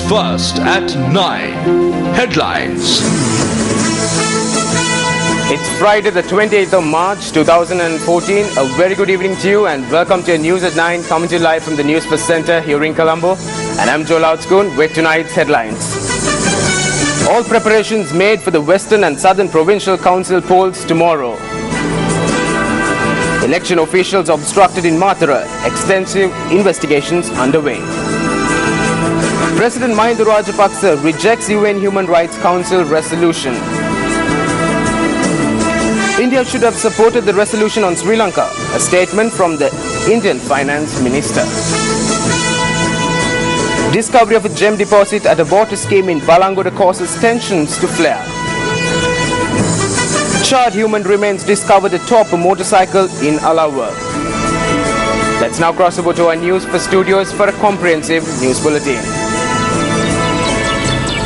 Newsfirst at 9. Headlines. It's Friday the 28th of March 2014. A very good evening to you and welcome to your News at 9 coming to you live from the Newsfirst Centre here in Colombo. And I'm Joel Outscoon with tonight's headlines. All preparations made for the Western and Southern Provincial Council polls tomorrow. Election officials obstructed in Mathura. Extensive investigations underway. President Mahinda Rajapaksa rejects UN Human Rights Council resolution. India should have supported the resolution on Sri Lanka. A statement from the Indian Finance Minister. Discovery of a gem deposit at a water scheme in Balangoda causes tensions to flare. Charred human remains discovered atop a motorcycle in Alawar. Let's now cross over to our Newsfirst studios for a comprehensive news bulletin.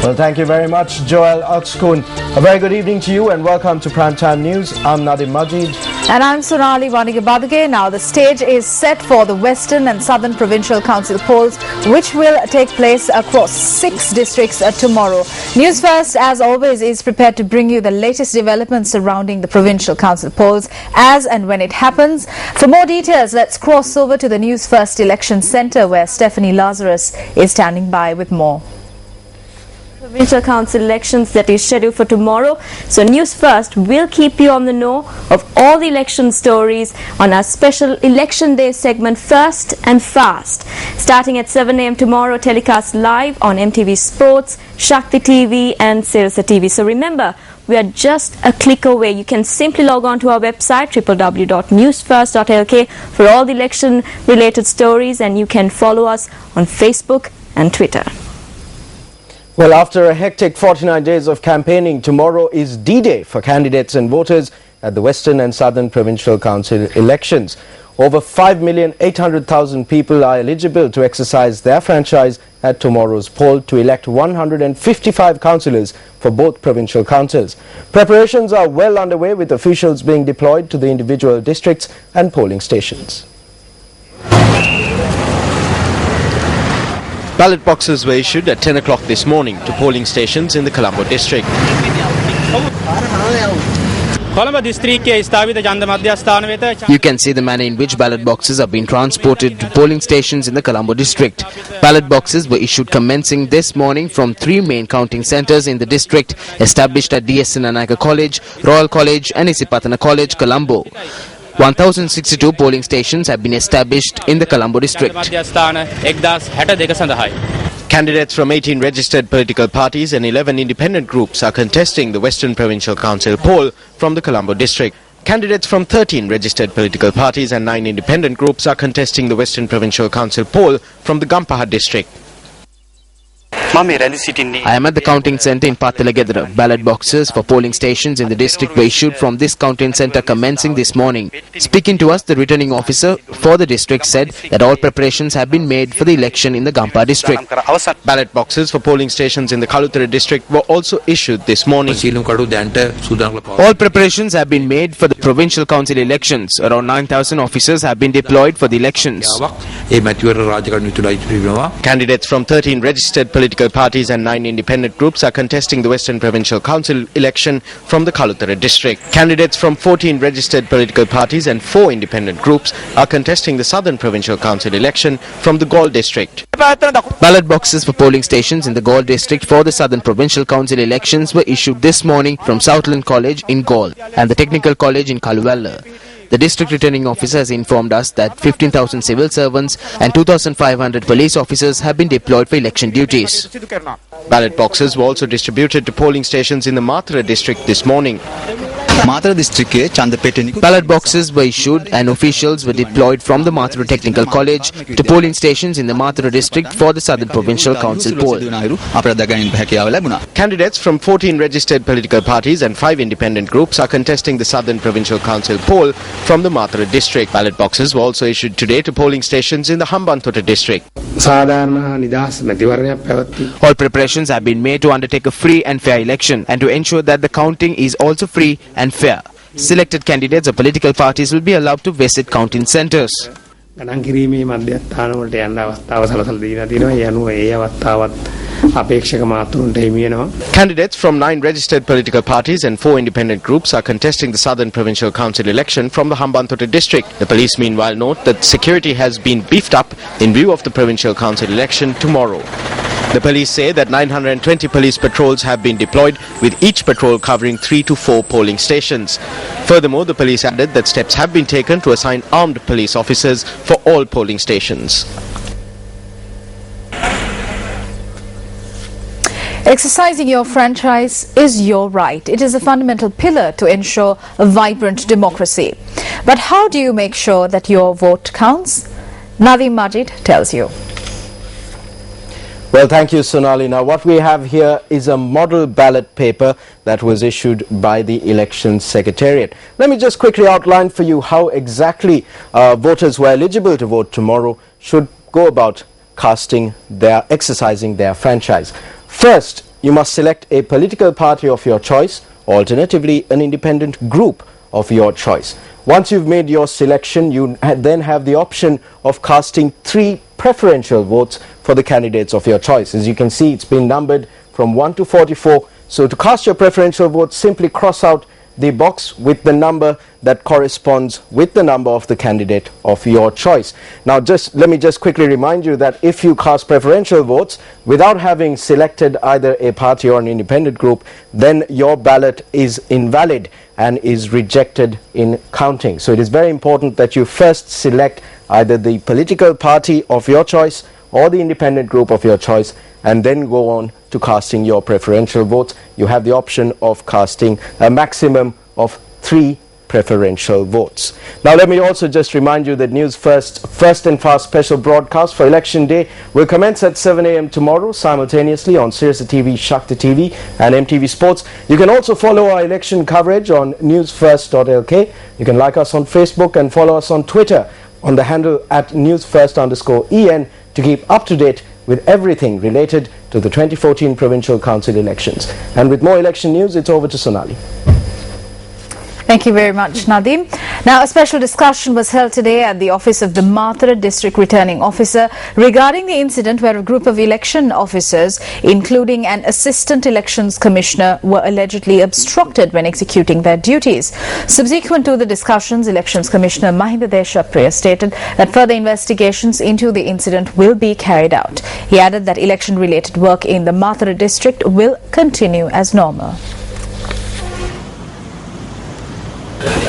Well, thank you very much, Joel Outscoon. A very good evening to you and welcome to Primetime News. I'm Nadim Majid. And I'm Sonali Vanigabadage. Now the stage is set for the Western and Southern Provincial Council polls, which will take place across 6 districts tomorrow. Newsfirst, as always, is prepared to bring you the latest developments surrounding the Provincial Council polls as and when it happens. For more details, let's cross over to the Newsfirst Election Centre where Stephanie Lazarus is standing by with more. Provincial Council elections that is scheduled for tomorrow. So Newsfirst will keep you on the know of all the election stories on our special Election Day segment First and Fast. Starting at 7 a.m. tomorrow, telecast live on MTVsports, Shakti TV and Sirasa TV. So remember, we are just a click away. You can simply log on to our website www.newsfirst.lk for all the election related stories, and you can follow us on Facebook and Twitter. Well, after a hectic 49 days of campaigning, tomorrow is D-Day for candidates and voters at the Western and Southern Provincial Council elections. Over 5,800,000 people are eligible to exercise their franchise at tomorrow's poll to elect 155 councillors for both provincial councils. Preparations are well underway with officials being deployed to the individual districts and polling stations. Ballot boxes were issued at 10 o'clock this morning to polling stations in the Colombo district. You can see the manner in which ballot boxes are being transported to polling stations in the Colombo district. Ballot boxes were issued commencing this morning from 3 main counting centres in the district established at DS Nanaka College, Royal College and Isipatana College, Colombo. 1,062 polling stations have been established in the Colombo district. Candidates from 18 registered political parties and 11 independent groups are contesting the Western Provincial Council poll from the Colombo district. Candidates from 13 registered political parties and 9 independent groups are contesting the Western Provincial Council poll from the Gampaha district. I am at the counting centre in Pathalagedra. Ballot boxes for polling stations in the district were issued from this counting centre commencing this morning. Speaking to us, the returning officer for the district said that all preparations have been made for the election in the Gampaha district. Ballot boxes for polling stations in the Kalutara district were also issued this morning. All preparations have been made for the provincial council elections. Around 9,000 officers have been deployed for the elections. Candidates from 13 registered political parties and 9 independent groups are contesting the Western Provincial Council election from the Kalutara district. Candidates from 14 registered political parties and 4 independent groups are contesting the Southern Provincial Council election from the Galle district. Ballot boxes for polling stations in the Galle district for the Southern Provincial Council elections were issued this morning from Southland College in Galle and the Technical College in Kaluvalla. The district returning officer has informed us that 15,000 civil servants and 2,500 police officers have been deployed for election duties. Ballot boxes were also distributed to polling stations in the Mathura district this morning. Ballot boxes were issued and officials were deployed from the Mathura Technical College to polling stations in the Mathura district for the Southern Provincial Council poll. Candidates from 14 registered political parties and 5 independent groups are contesting the Southern Provincial Council poll from the Mathura district. Ballot boxes were also issued today to polling stations in the Hambantota district. All preparations have been made to undertake a free and fair election and to ensure that the counting is also free and fair. Selected candidates of political parties will be allowed to visit counting centres. අපේක්ෂක මාතෘන්ට හිමි වෙනවා. Candidates from 9 registered political parties and 4 independent groups are contesting the Southern Provincial Council election from the Hambantota district. The police meanwhile note that security has been beefed up in view of the Provincial Council election tomorrow. The police say that 920 police patrols have been deployed, with each patrol covering 3 to 4 polling stations. Furthermore, the police added that steps have been taken to assign armed police officers for all polling stations. Exercising your franchise is your right. It is a fundamental pillar to ensure a vibrant democracy. But how do you make sure that your vote counts? Nadeem Majid tells you. Well, thank you, Sonali. Now, what we have here is a model ballot paper that was issued by the Elections Secretariat. Let me just quickly outline for you how exactly voters who are eligible to vote tomorrow should go about exercising their franchise. First, you must select a political party of your choice, alternatively an independent group of your choice. Once you've made your selection, you then have the option of casting 3 preferential votes for the candidates of your choice. As you can see, it's been numbered from 1 to 44. So to cast your preferential vote, simply cross out the box with the number that corresponds with the number of the candidate of your choice. Now, let me just quickly remind you that if you cast preferential votes without having selected either a party or an independent group, then your ballot is invalid and is rejected in counting. So it is very important that you first select either the political party of your choice or the independent group of your choice, and then go on to casting your preferential votes. You have the option of casting a maximum of 3 preferential votes. Now, let me also just remind you that First and Fast special broadcast for Election Day will commence at 7 a.m. tomorrow simultaneously on Sirius TV, Shakti TV and MTVsports. You can also follow our election coverage on newsfirst.lk. You can like us on Facebook and follow us on Twitter on the handle at newsfirst_en to keep up to date with everything related to the 2014 Provincial Council elections. And with more election news, it's over to Sonali. Thank you very much, Nadeem. Now, a special discussion was held today at the office of the Mathura District Returning Officer regarding the incident where a group of election officers, including an Assistant Elections Commissioner, were allegedly obstructed when executing their duties. Subsequent to the discussions, Elections Commissioner Mahinda Deshapriya stated that further investigations into the incident will be carried out. He added that election-related work in the Mathura district will continue as normal.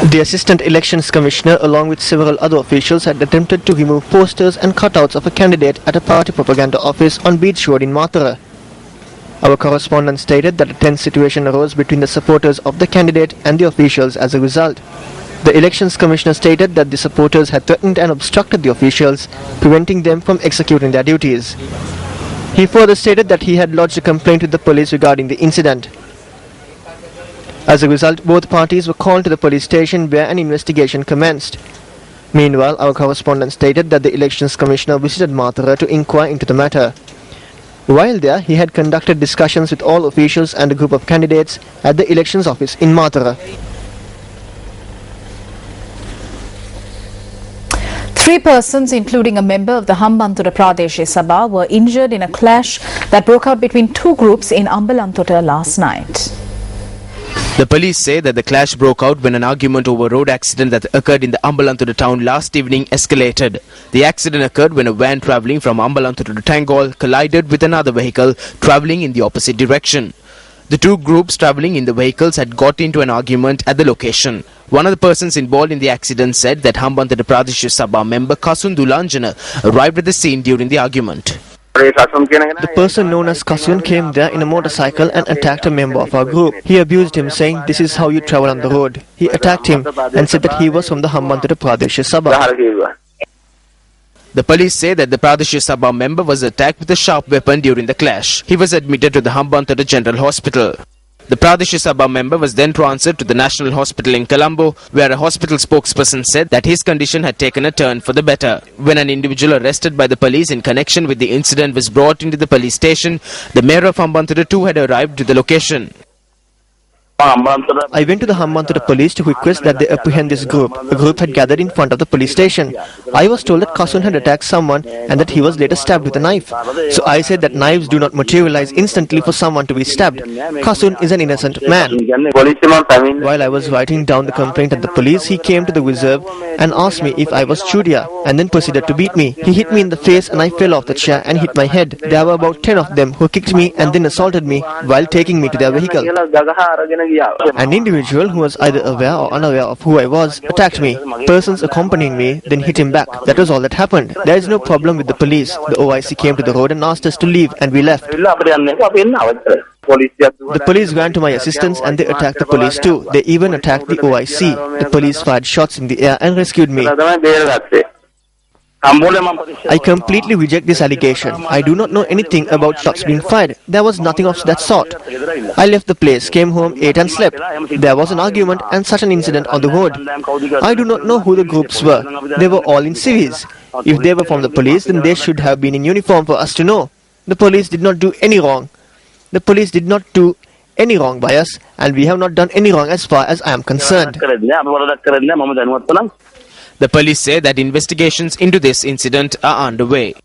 The Assistant Elections Commissioner, along with several other officials, had attempted to remove posters and cutouts of a candidate at a party propaganda office on Beach Road in Mathura. Our correspondent stated that a tense situation arose between the supporters of the candidate and the officials as a result. The Elections Commissioner stated that the supporters had threatened and obstructed the officials, preventing them from executing their duties. He further stated that he had lodged a complaint with the police regarding the incident. As a result, both parties were called to the police station where an investigation commenced. Meanwhile, our correspondent stated that the Elections Commissioner visited Mathura to inquire into the matter. While there, he had conducted discussions with all officials and a group of candidates at the elections office in Mathura. 3 persons, including a member of the Hambantota Pradesh Sabha, were injured in a clash that broke out between 2 groups in Ambalantota last night. The police say that the clash broke out when an argument over a road accident that occurred in the Ambalantota town last evening escalated. The accident occurred when a van travelling from Ambalantota to Tangol collided with another vehicle travelling in the opposite direction. The 2 groups travelling in the vehicles had got into an argument at the location. One of the persons involved in the accident said that Hambantota Pradesh Sabha member Kasun Dulanjana arrived at the scene during the argument. The person known as Kasun came there in a motorcycle and attacked a member of our group. He abused him, saying, "This is how you travel on the road." He attacked him and said that he was from the Hambantota Pradesh Sabha. The police say that the Pradesh Sabha member was attacked with a sharp weapon during the clash. He was admitted to the Hambantota General Hospital. The Pradesh Sabha member was then transferred to the National Hospital in Colombo, where a hospital spokesperson said that his condition had taken a turn for the better. When an individual arrested by the police in connection with the incident was brought into the police station, the mayor of Hambantota too had arrived to the location. I went to the Hambantota police to request that they apprehend this group. A group had gathered in front of the police station. I was told that Kasun had attacked someone and that he was later stabbed with a knife. So I said that knives do not materialize instantly for someone to be stabbed. Kasun is an innocent man. While I was writing down the complaint at the police, he came to the reserve and asked me if I was Chudia and then proceeded to beat me. He hit me in the face and I fell off the chair and hit my head. There were about 10 of them who kicked me and then assaulted me while taking me to their vehicle. An individual who was either aware or unaware of who I was attacked me. Persons accompanying me then hit him back. That was all that happened. There is no problem with the police. The OIC came to the road and asked us to leave and we left. The police ran to my assistance and they attacked the police too. They even attacked the OIC. The police fired shots in the air and rescued me. I completely reject this allegation. I do not know anything about shots being fired. There was nothing of that sort. I left the place, came home, ate and slept. There was an argument and such an incident on the road. I do not know who the groups were. They were all in civils. If they were from the police, then they should have been in uniform for us to know. The police did not do any wrong. The police did not do any wrong by us, and we have not done any wrong as far as I am concerned. The police say that investigations into this incident are underway.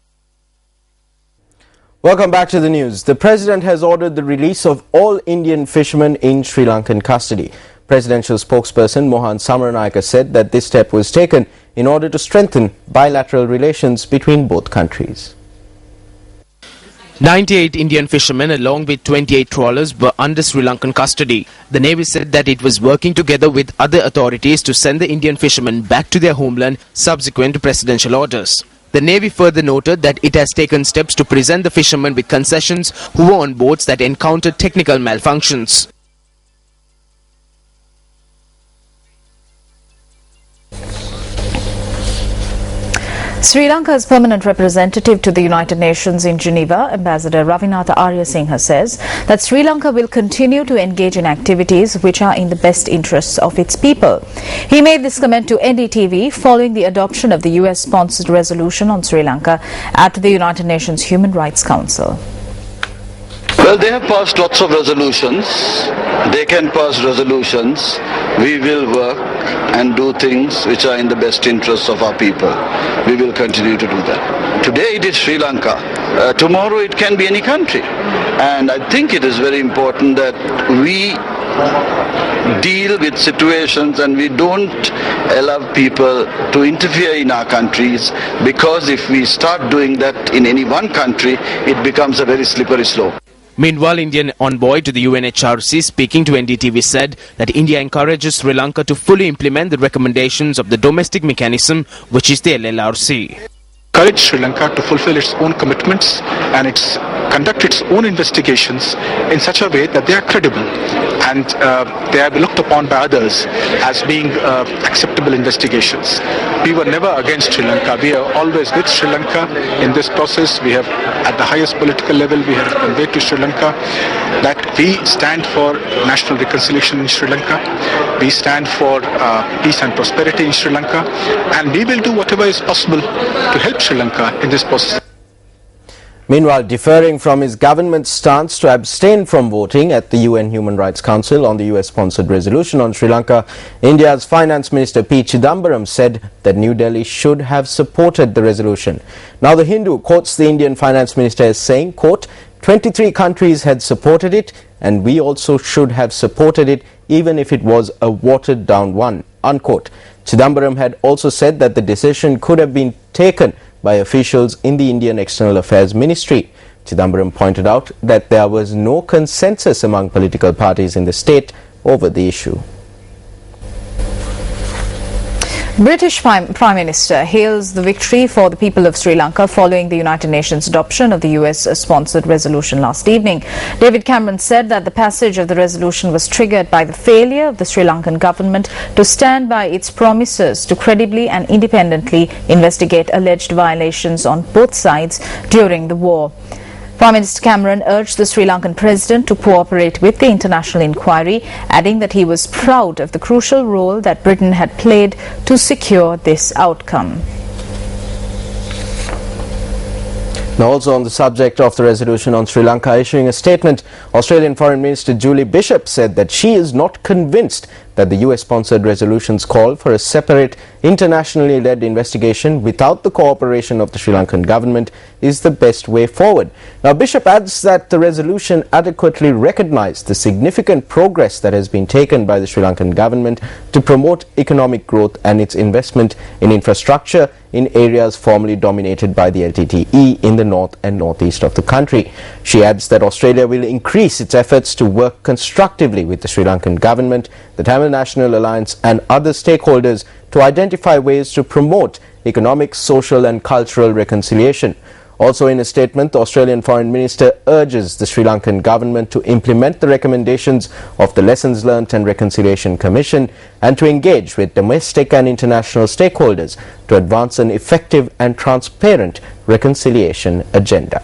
Welcome back to the news. The President has ordered the release of all Indian fishermen in Sri Lankan custody. Presidential spokesperson Mohan Samaranayake said that this step was taken in order to strengthen bilateral relations between both countries. 98 Indian fishermen along with 28 trawlers were under Sri Lankan custody. The Navy said that it was working together with other authorities to send the Indian fishermen back to their homeland subsequent to presidential orders. The Navy further noted that it has taken steps to present the fishermen with concessions who were on boats that encountered technical malfunctions. Sri Lanka's permanent representative to the United Nations in Geneva, Ambassador Ravinatha Ariyasinghe, says that Sri Lanka will continue to engage in activities which are in the best interests of its people. He made this comment to NDTV following the adoption of the US-sponsored resolution on Sri Lanka at the United Nations Human Rights Council. Well, they have passed lots of resolutions. They can pass resolutions. We will work and do things which are in the best interests of our people. We will continue to do that. Today it is Sri Lanka. Tomorrow it can be any country. And I think it is very important that we deal with situations and we don't allow people to interfere in our countries, because if we start doing that in any one country, it becomes a very slippery slope. Meanwhile, Indian envoy to the UNHRC speaking to NDTV said that India encourages Sri Lanka to fully implement the recommendations of the domestic mechanism, which is the LLRC. Encourage Sri Lanka to fulfill its own commitments and conduct its own investigations in such a way that they are credible and they are looked upon by others as being acceptable investigations. We were never against Sri Lanka. We are always with Sri Lanka in this process. We have, at the highest political level, we have conveyed to Sri Lanka that we stand for national reconciliation in Sri Lanka. We stand for peace and prosperity in Sri Lanka, and we will do whatever is possible to help Sri Lanka in this process. Meanwhile, differing from his government's stance to abstain from voting at the UN Human Rights Council on the US-sponsored resolution on Sri Lanka, India's Finance Minister P. Chidambaram said that New Delhi should have supported the resolution. Now, The Hindu quotes the Indian Finance Minister as saying, quote, 23 countries had supported it and we also should have supported it even if it was a watered-down one, unquote. Chidambaram had also said that the decision could have been taken by officials in the Indian External Affairs Ministry. Chidambaram pointed out that there was no consensus among political parties in the state over the issue. British Prime Minister hails the victory for the people of Sri Lanka following the United Nations adoption of the US-sponsored resolution last evening. David Cameron said that the passage of the resolution was triggered by the failure of the Sri Lankan government to stand by its promises to credibly and independently investigate alleged violations on both sides during the war. Prime Minister Cameron urged the Sri Lankan president to cooperate with the international inquiry, adding that he was proud of the crucial role that Britain had played to secure this outcome. Now, also on the subject of the resolution on Sri Lanka, issuing a statement, Australian Foreign Minister Julie Bishop said that she is not convinced that the US-sponsored resolution's call for a separate, internationally led investigation without the cooperation of the Sri Lankan government is the best way forward. Now, Bishop adds that the resolution adequately recognized the significant progress that has been taken by the Sri Lankan government to promote economic growth and its investment in infrastructure in areas formerly dominated by the LTTE in the north and northeast of the country. She adds that Australia will increase its efforts to work constructively with the Sri Lankan government, the Tamil National Alliance and other stakeholders to identify ways to promote economic, social and cultural reconciliation. Also in a statement, the Australian Foreign Minister urges the Sri Lankan government to implement the recommendations of the Lessons Learnt and Reconciliation Commission and to engage with domestic and international stakeholders to advance an effective and transparent reconciliation agenda.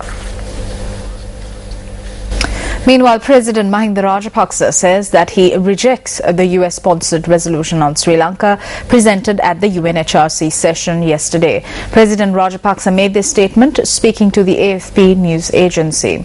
Meanwhile, President Mahinda Rajapaksa says that he rejects the US-sponsored resolution on Sri Lanka presented at the UNHRC session yesterday. President Rajapaksa made this statement speaking to the AFP news agency.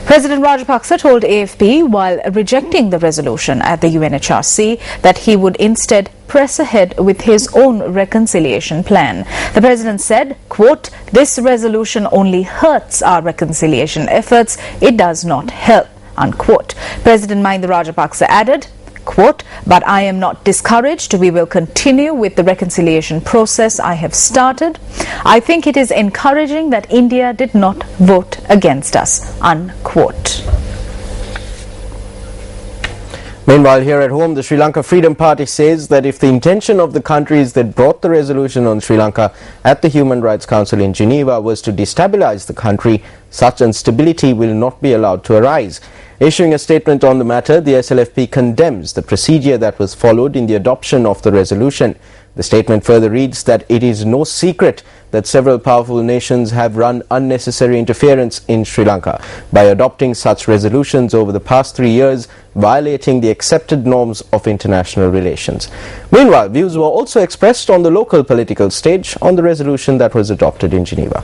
President Rajapaksa told AFP while rejecting the resolution at the UNHRC that he would instead press ahead with his own reconciliation plan. The president said, quote, "This resolution only hurts our reconciliation efforts, it does not help," unquote. President Mahinda Rajapaksa added, quote, "But I am not discouraged. We will continue with the reconciliation process I have started. I think it is encouraging that India did not vote against us," unquote. Meanwhile, here at home, the Sri Lanka Freedom Party says that if the intention of the countries that brought the resolution on Sri Lanka at the Human Rights Council in Geneva was to destabilize the country, such instability will not be allowed to arise. Issuing a statement on the matter, the SLFP condemns the procedure that was followed in the adoption of the resolution. The statement further reads that it is no secret that several powerful nations have run unnecessary interference in Sri Lanka by adopting such resolutions over the past 3 years, violating the accepted norms of international relations. Meanwhile, views were also expressed on the local political stage on the resolution that was adopted in Geneva.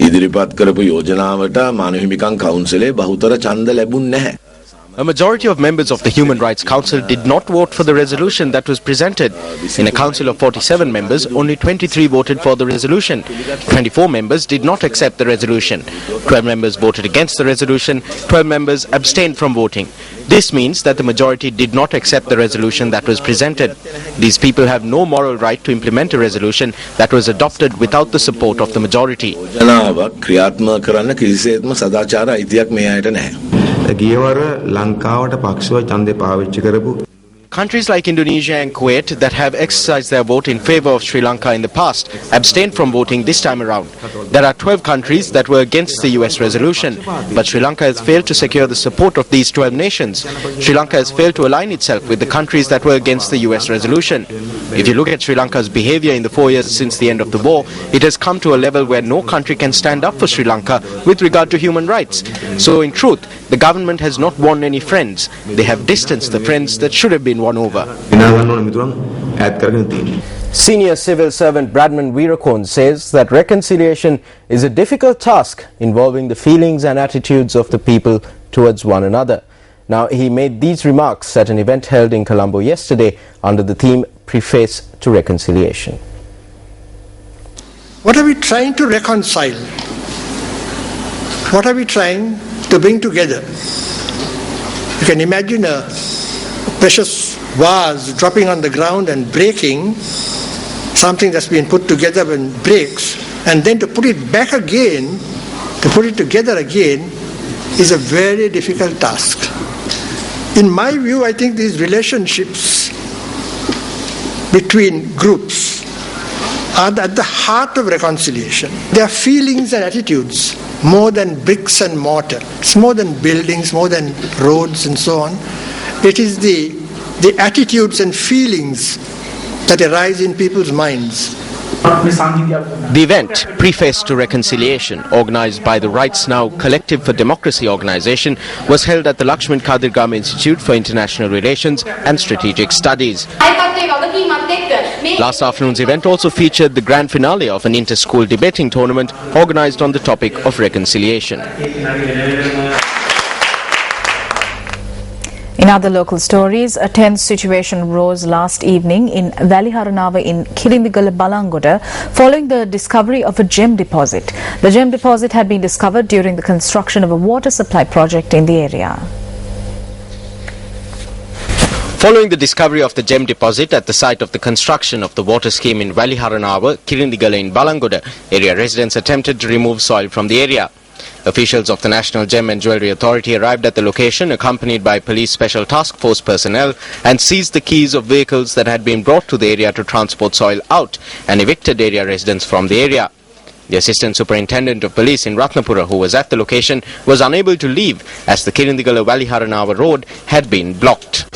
ඉදිරිපත් කරපු යෝජනාවට මානව හිමිකම් කවුන්සිලේ බහුතර ඡන්ද ලැබුණ නැහැ. A majority of members of the Human Rights Council did not vote for the resolution that was presented. In a council of 47 members, only 23 voted for the resolution. 24 members did not accept the resolution. 12 members voted against the resolution. 12 members abstained from voting. This means that the majority did not accept the resolution that was presented. These people have no moral right to implement a resolution that was adopted without the support of the majority. යෝජනාවක් ක්‍රියාත්මක කරන්න කිසිසේත්ම සදාචාර අයිතියක් මේ අයට නැහැ. ගියවර ලංකාවට පක්ෂව ඡන්දේ පාවිච්චි කරපු Countries like Indonesia and Kuwait that have exercised their vote in favor of Sri Lanka in the past abstained from voting this time around. There are 12 countries that were against the US resolution, but Sri Lanka has failed to secure the support of these 12 nations. Sri Lanka has failed to align itself with the countries that were against the US resolution. If you look at Sri Lanka's behavior in the 4 years since the end of the war, it has come to a level where no country can stand up for Sri Lanka with regard to human rights. So in truth, the government has not won any friends. They have distanced the friends that should have been won over. Senior civil servant Bradman Weerakorn says that reconciliation is a difficult task involving the feelings and attitudes of the people towards one another. Now, he made these remarks at an event held in Colombo yesterday under the theme Preface to Reconciliation. What are we trying to reconcile? What are we trying to bring together? You can imagine a precious vase dropping on the ground and breaking, something that's been put together and breaks, and then to put it back again, to put it together again, is a very difficult task. In my view, I think these relationships between groups are at the heart of reconciliation. They are feelings and attitudes more than bricks and mortar. It's more than buildings, more than roads and so on. It is the attitudes and feelings that arise in people's minds. The event, Preface to Reconciliation, organized by the Rights Now Collective for Democracy organization, was held at the Lakshman Kadirgam Institute for International Relations and Strategic Studies. Last afternoon's event also featured the grand finale of an inter-school debating tournament organised on the topic of reconciliation. In other local stories, a tense situation rose last evening in Valiharanawa in Kirindigala, Balangoda following the discovery of a gem deposit. The gem deposit had been discovered during the construction of a water supply project in the area. Following the discovery of the gem deposit at the site of the construction of the water scheme in Valiharanawa, Kirindigala in Balangoda, area residents attempted to remove soil from the area. Officials of the National Gem and Jewellery Authority arrived at the location accompanied by police special task force personnel and seized the keys of vehicles that had been brought to the area to transport soil out and evicted area residents from the area. The Assistant Superintendent of Police in Ratnapura, who was at the location, was unable to leave as the Kirindigala Valiharanawa road had been blocked.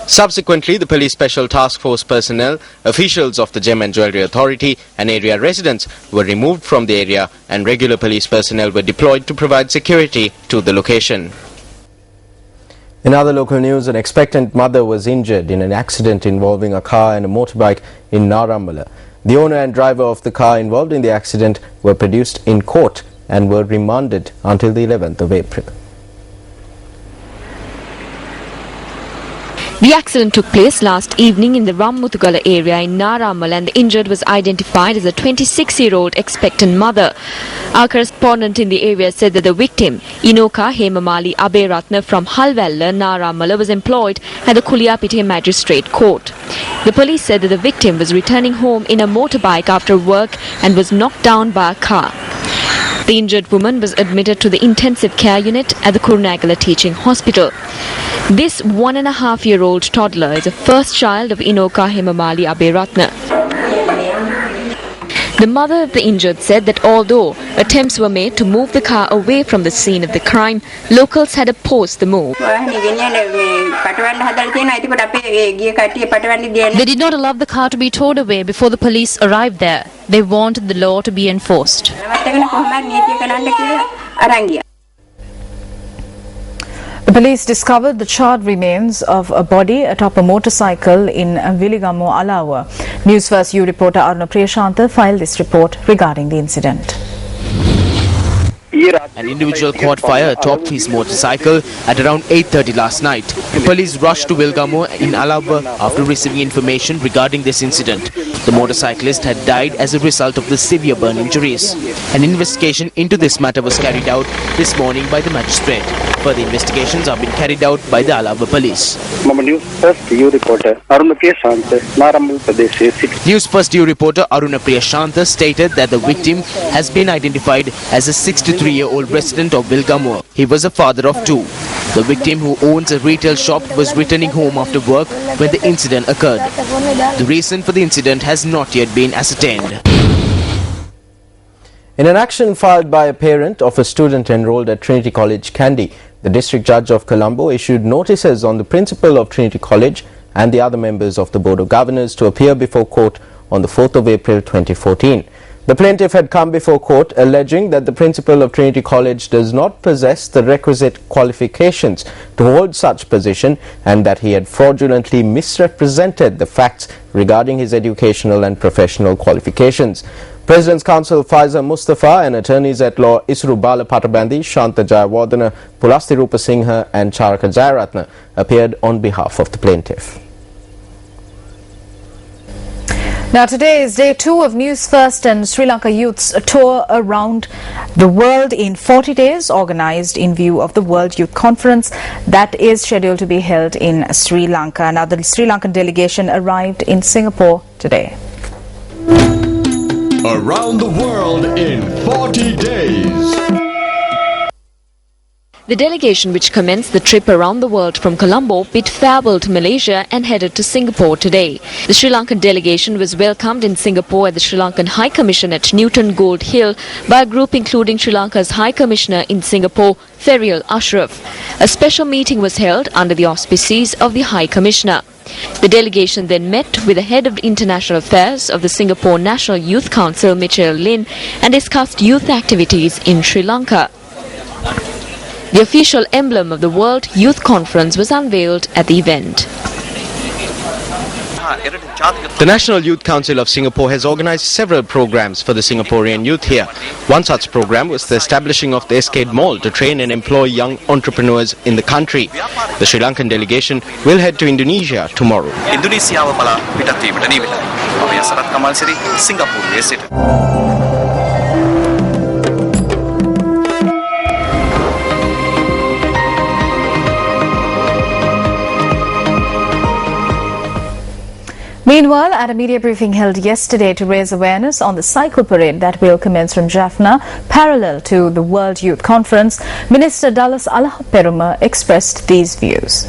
Subsequently, the police special task force personnel, officials of the Gem and Jewellery Authority and area residents were removed from the area and regular police personnel were deployed to provide security to the location. In other local news, an expectant mother was injured in an accident involving a car and a motorbike in Naramala. The owner and driver of the car involved in the accident were produced in court and were remanded until the 11th of April. The accident took place last evening in the Rammutugala area in Naramal, and the injured was identified as a 26-year-old expectant mother. Our correspondent in the area said that the victim, Inoka Hemamali Aberatna from Halvella, Naramala, was employed at the Kuliyapitiya Magistrate Court. The police said that the victim was returning home in a motorbike after work and was knocked down by a car. The injured woman was admitted to the intensive care unit at the Kurunagala Teaching Hospital. This 1.5-year-old toddler is the first child of Inoka Hemamali Aberatna. The mother of the injured said that although attempts were made to move the car away from the scene of the crime, locals had opposed the move. They did not allow the car to be towed away before the police arrived there. They wanted the law to be enforced. The police discovered the charred remains of a body atop a motorcycle in Viligamo, Alawa. Newsfirst U reporter Aruna Priyashantha filed this report regarding the incident. An individual caught fire atop his motorcycle at around 8:30 last night. Police rushed to Vilgamo in Alawa after receiving information regarding this incident. The motorcyclist had died as a result of the severe burn injuries. An investigation into this matter was carried out this morning by the magistrate. Further investigations have been carried out by the Alawa police. Newsfirst U reporter Aruna Priyashantha, Naramal Pradesh. Newsfirst U reporter Aruna Priyashantha stated that the victim has been identified as a 63-year-old resident of Vilgamo. He was a father of two. The victim, who owns a retail shop, was returning home after work when the incident occurred. The reason for the incident has not yet been ascertained. In an action filed by a parent of a student enrolled at Trinity College, Kandy, the District Judge of Colombo issued notices on the principal of Trinity College and the other members of the Board of Governors to appear before court on the 4th of April 2014. The plaintiff had come before court alleging that the principal of Trinity College does not possess the requisite qualifications to hold such position and that he had fraudulently misrepresented the facts regarding his educational and professional qualifications. President's Counsel Faiza Mustafa and attorneys at law Isru Bala Patabandi, Shanta Jayawardena, Pulasti Rupa Singha and Charaka Jayaratna appeared on behalf of the plaintiff. Now today is day 2 of Newsfirst and Sri Lanka Youth's tour around the world in 40 days, organised in view of the World Youth Conference that is scheduled to be held in Sri Lanka. Now the Sri Lankan delegation arrived in Singapore today. Around the world in 40 days. The delegation which commenced the trip around the world from Colombo bid farewell to Malaysia and headed to Singapore today. The Sri Lankan delegation was welcomed in Singapore at the Sri Lankan High Commission at Newton Gold Hill by a group including Sri Lanka's High Commissioner in Singapore, Ferial Ashraf. A special meeting was held under the auspices of the High Commissioner. The delegation then met with the head of international affairs of the Singapore National Youth Council, Michael Lin, and discussed youth activities in Sri Lanka. The official emblem of the World Youth Conference was unveiled at the event. The National Youth Council of Singapore has organized several programs for the Singaporean youth here. One such program was the establishing of the Escade Mall to train and employ young entrepreneurs in the country. The Sri Lankan delegation will head to Indonesia tomorrow. Meanwhile, at a media briefing held yesterday to raise awareness on the cycle parade that will commence from Jaffna, parallel to the World Youth Conference, Minister Dallas Alahaperuma expressed these views.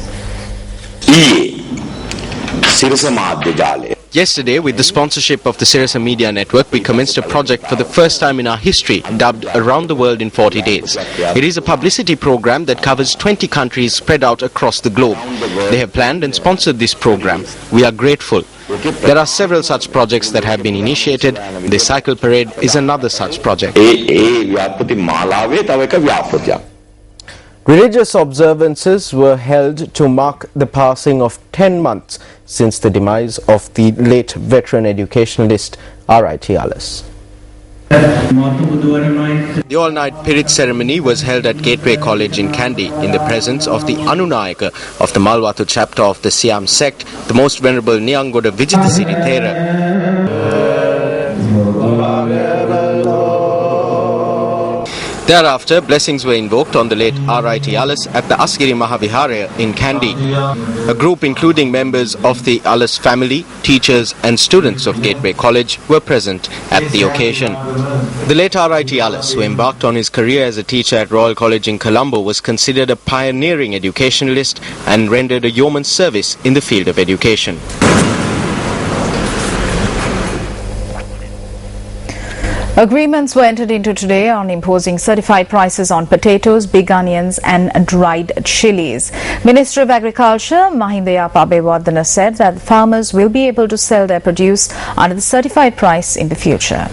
Yesterday, with the sponsorship of the Sirasa Media Network, we commenced a project for the first time in our history, dubbed Around the World in 40 Days. It is a publicity program that covers 20 countries spread out across the globe. They have planned and sponsored this program. We are grateful. There are several such projects that have been initiated. The cycle parade is another such project. Religious observances were held to mark the passing of 10 months since the demise of the late veteran educationalist R.I.T. Alice. The all-night Pirit ceremony was held at Gateway College in Kandy in the presence of the Anunayaka of the Malwatu chapter of the Siam sect, the most venerable Niyangoda Vijitasiri Thera. Thereafter, blessings were invoked on the late R.I.T. Alice at the Asgiri Mahaviharaya in Kandy. A group including members of the Alice family, teachers and students of Gateway College were present at the occasion. The late R.I.T. Alice, who embarked on his career as a teacher at Royal College in Colombo, was considered a pioneering educationalist and rendered a yeoman's service in the field of education. Agreements were entered into today on imposing certified prices on potatoes, big onions and dried chilies. Minister of Agriculture Mahinda Yapa said that farmers will be able to sell their produce under the certified price in the future.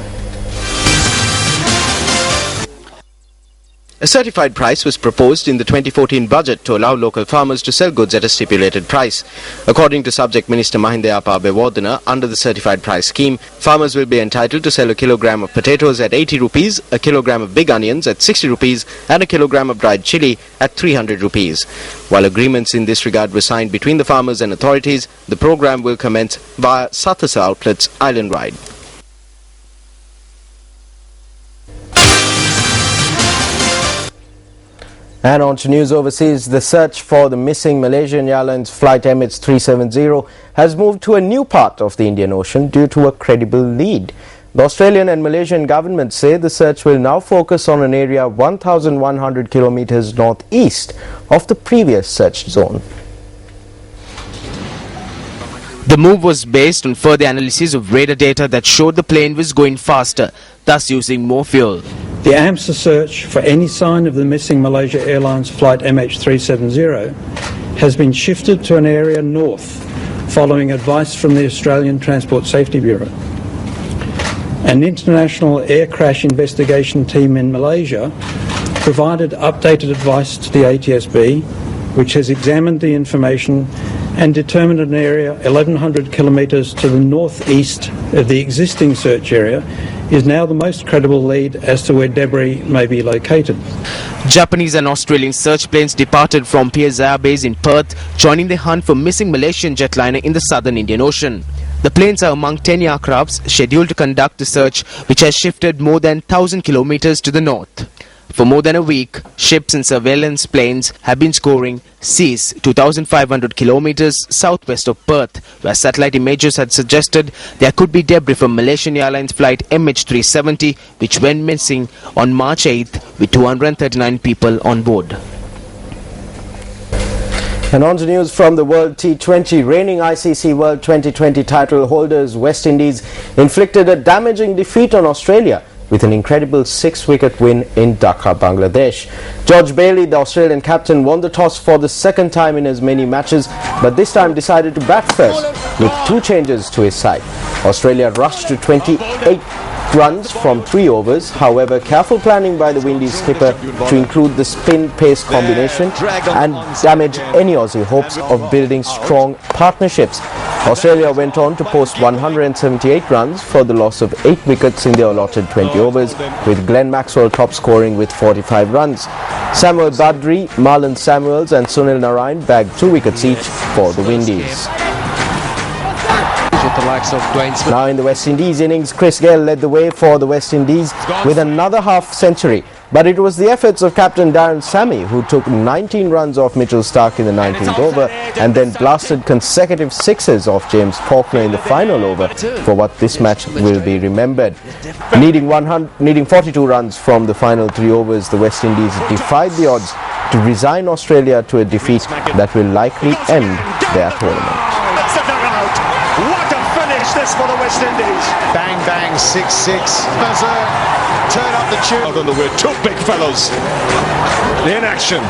A certified price was proposed in the 2014 budget to allow local farmers to sell goods at a stipulated price. According to Subject Minister Mahinda Yapa under the certified price scheme, farmers will be entitled to sell a kilogram of potatoes at 80 rupees, a kilogram of big onions at 60 rupees and a kilogram of dried chili at 300 rupees. While agreements in this regard were signed between the farmers and authorities, the program will commence via Sathasa outlets island-wide. And on to news overseas, the search for the missing Malaysian Airlines flight MH370 has moved to a new part of the Indian Ocean due to a credible lead. The Australian and Malaysian governments say the search will now focus on an area 1,100 kilometers northeast of the previous search zone. The move was based on further analysis of radar data that showed the plane was going faster, thus using more fuel. The AMSA search for any sign of the missing Malaysia Airlines flight MH370 has been shifted to an area north following advice from the Australian Transport Safety Bureau. An international air crash investigation team in Malaysia provided updated advice to the ATSB, which has examined the information and determined an area 1,100 kilometres to the northeast of the existing search area is now the most credible lead as to where debris may be located. Japanese and Australian search planes departed from Pearce Air Base in Perth, joining the hunt for missing Malaysian jetliner in the southern Indian Ocean. The planes are among 10 aircrafts scheduled to conduct the search, which has shifted more than 1,000 kilometres to the north. For more than a week, ships and surveillance planes have been scoring seas 2,500 kilometers southwest of Perth, where satellite images had suggested there could be debris from Malaysian Airlines flight MH370, which went missing on March 8th with 239 people on board. And on to news from the World T20. Reigning ICC World 2020 title holders West Indies inflicted a damaging defeat on Australia with an incredible 6-wicket win in Dhaka, Bangladesh. George Bailey, the Australian captain, won the toss for the second time in as many matches, but this time decided to bat first with 2 changes to his side. Australia rushed to 28 runs from 3 overs. However, careful planning by the Windies skipper to include the spin-pace combination and damage any Aussie hopes of building strong partnerships. Australia went on to post 178 runs for the loss of 8 wickets in their allotted 20 overs, with Glenn Maxwell top scoring with 45 runs. Samuel Badri, Marlon Samuels and Sunil Narayan bagged 2 wickets each for the Windies. Now in the West Indies innings, Chris Gayle led the way for the West Indies with another half-century. But it was the efforts of captain Darren Sammy who took 19 runs off Mitchell Starc in the 19th over and then blasted consecutive sixes off James Faulkner in the final over for what this match will be remembered. Needing 42 runs from the final 3 overs, the West Indies defied the odds to resign Australia to a defeat that will likely end their tournament. What a finish this for the West Indies. Bang, bang, 6-6. Buzzer, turn up the tune. Out on the way, 2 big fellows in action.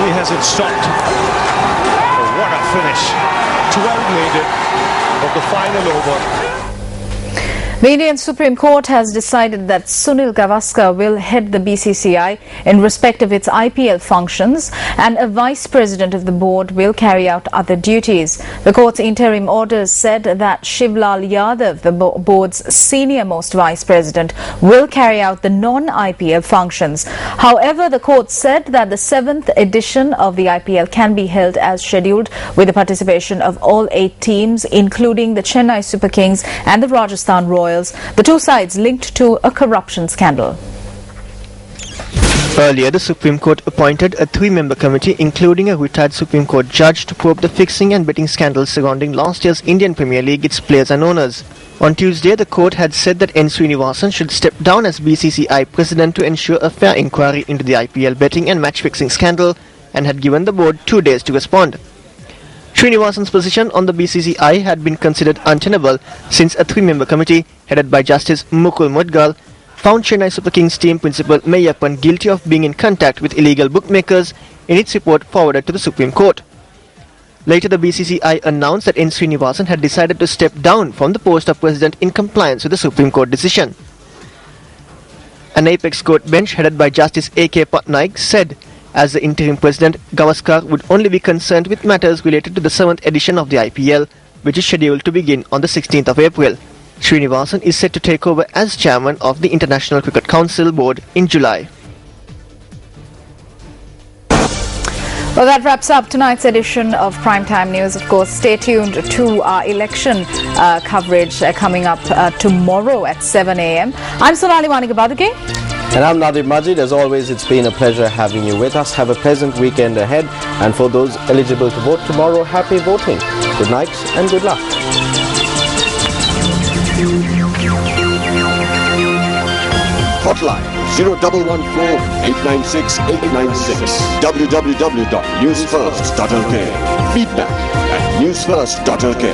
He hasn't stopped. Oh, what a finish. 12 needed of the final over. The Indian Supreme Court has decided that Sunil Gavaskar will head the BCCI in respect of its IPL functions, and a vice president of the board will carry out other duties. The court's interim orders said that Shivlal Yadav, the board's senior-most vice president, will carry out the non-IPL functions. However, the court said that the 7th edition of the IPL can be held as scheduled with the participation of all 8 teams, including the Chennai Super Kings and the Rajasthan Royals, the 2 sides linked to a corruption scandal. Earlier, the Supreme Court appointed a 3-member committee, including a retired Supreme Court judge, to probe the fixing and betting scandals surrounding last year's Indian Premier League, its players and owners. On Tuesday, the court had said that N. Srinivasan should step down as BCCI president to ensure a fair inquiry into the IPL betting and match-fixing scandal, and had given the board 2 days to respond. Srinivasan's position on the BCCI had been considered untenable since a 3-member committee, headed by Justice Mukul Mudgal, found Chennai Super Kings team principal Meyyappan guilty of being in contact with illegal bookmakers in its report forwarded to the Supreme Court. Later, the BCCI announced that N. Srinivasan had decided to step down from the post of president in compliance with the Supreme Court decision. An apex court bench headed by Justice A.K. Patnaik said, as the interim president, Gavaskar would only be concerned with matters related to the 7th edition of the IPL, which is scheduled to begin on the 16th of April. Srinivasan is set to take over as chairman of the International Cricket Council board in July. Well, that wraps up tonight's edition of Primetime News. Of course, stay tuned to our election coverage coming up tomorrow at 7 a.m. I'm Sonali Wanigabadage. And I'm Nadir Majid. As always, it's been a pleasure having you with us. Have a pleasant weekend ahead. And for those eligible to vote tomorrow, happy voting. Good night and good luck. Hotline 0114-896-896. www.newsfirst.lk. Feedback at newsfirst.lk.